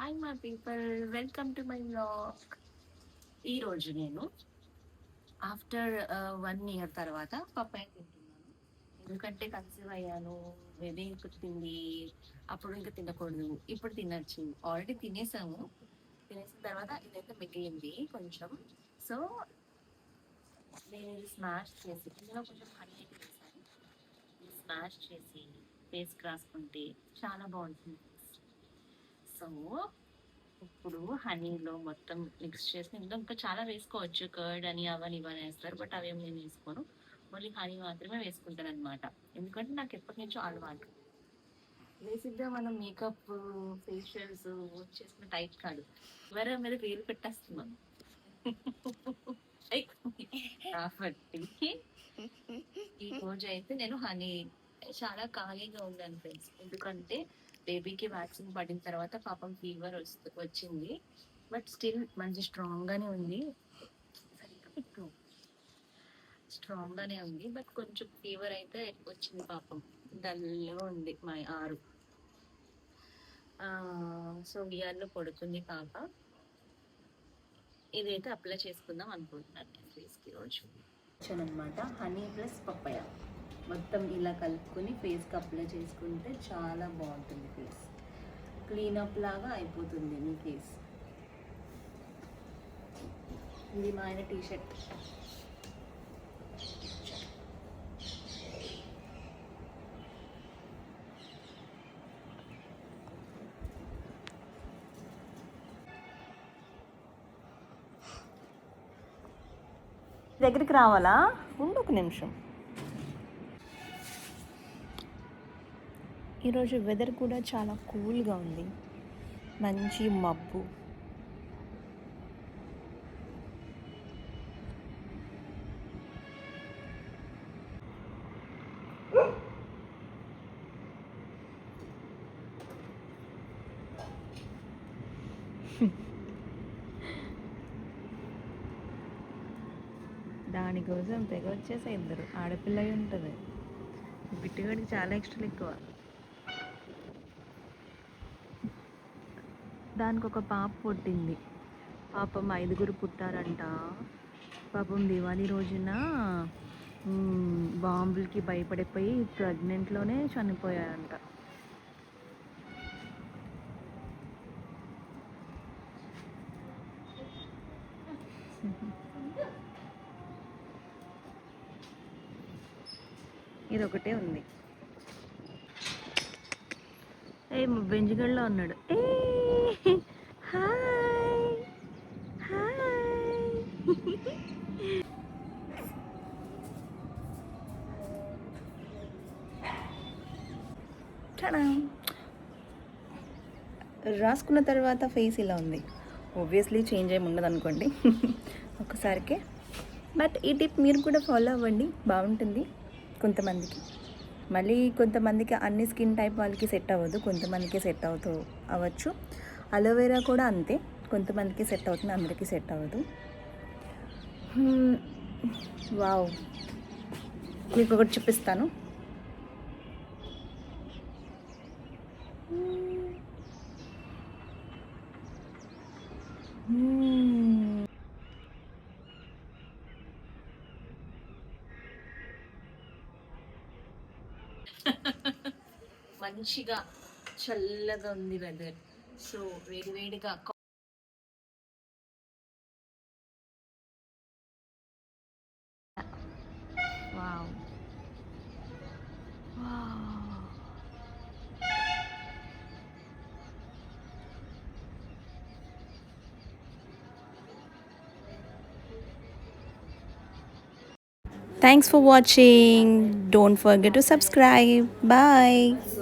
Hi my people, welcome to my vlog. ఈరోజు నేను after 1 year తర్వాత పప్పాయ తింటున్నాను. ఎందుకంటే కన్సీవ్ అయ్యాను, బేబీ పుట్టింది. అప్పుడు ఇంకా తినకూడదు, ఇప్పుడు తినచ్చు. ఆల్రెడీ తినేసాము. తినేసిన తర్వాత ఇదైతే మిగిలింది కొంచెం. సో నేను ఇది స్మాష్ చేసి ఇందులో కొంచెం హనీ అయితే వేసాను. ఇది స్మాష్ చేసి ఫేస్కి రాసుకుంటే చాలా బాగుంటుంది. సో ఇప్పుడు హనీలో మొత్తం మిక్స్ చేసి ఇందులో ఇంకా చాలా వేసుకోవచ్చు, కర్డ్ అని అవని ఇవని వేస్తారు, బట్ అవేం నేను వేసుకోను. ఓన్లీ హనీ మాత్రమే వేసుకుంటాను అనమాట. ఎందుకంటే నాకు ఎప్పటి నుంచో అలవాటు. బేసిక్గా మనం మేకప్, ఫేషియల్స్ చేసుకున్న టైప్ కాదు, ఎవరి మీద వేలు పెట్టేస్తున్నాం కాబట్టి ఈ రోజు అయితే నేను హనీ చాలా ఖాళీగా ఉన్నాను ఫ్రెండ్స్. ఎందుకంటే బేబీకి వ్యాక్సిన్ పడిన తర్వాత పాపం ఫీవర్ వచ్చింది. బట్ స్టిల్ మంచి స్ట్రాంగ్ గానే ఉంది. బట్ కొంచెం ఫీవర్ అయితే వచ్చింది పాపం. డల్గా ఉంది మా ఆరు. సో ఇయర్లో పడుతుంది పాప. ఇదైతే అప్లై చేసుకుందాం అనుకుంటున్నాను ఫేస్కి రోజు అనమాట. హనీ ప్లస్ పప్పాయ మొత్తం ఇలా కలుపుకొని ఫేస్కి అప్లై చేసుకుంటే చాలా బాగుంటుంది. ఫేస్ క్లీనప్ లాగా అయిపోతుంది మీ ఫేస్. ఇది మా ఆయన టీషర్ట్. దగ్గరికి రావాలా? ఉండు ఒక నిమిషం. ఈరోజు వెదర్ కూడా చాలా కూల్గా ఉంది, మంచి మబ్బు. దానికోసం తెగ వచ్చేసా. ఇద్దరు ఆడపిల్ల అయి ఉంటుంది. బిట్టుగాడికి చాలా ఎక్స్ట్రా ఎక్కువ. దానికి ఒక పాప పుట్టింది. పాపం 5 పుట్టారంట. పాపం దివాళీ రోజున బాంబులకి భయపడిపోయి ప్రెగ్నెంట్లోనే చనిపోయారంట. ఇది ఒకటే ఉంది. బెంజిగడ్లో ఉన్నాడు. Hi hi. రాసుకున్న తర్వాత ఫేస్ ఇలా ఉంది. ఆబ్వియస్లీ చేంజ్ ఏమి ఉండదు అనుకోండి ఒక్కసారికే. బట్ ఈ టిప్ మీరు కూడా ఫాలో అవ్వండి, బాగుంటుంది కొంతమందికి. మళ్ళీ కొంతమందికి అన్ని స్కిన్ టైప్ వాళ్ళకి సెట్ అవ్వదు, కొంతమందికి సెట్ అవ్వచ్చు. అలోవెరా కూడా అంతే, కొంతమందికి సెట్ అవుతుంది, అందరికీ సెట్ అవ్వదు. వావ్, మీకు ఒకటి చూపిస్తాను. మంచిగా చల్లగా ఉంది వెదర్. సో వేడివేడిగా wow wow. Thanks for watching. Don't forget to subscribe. Bye.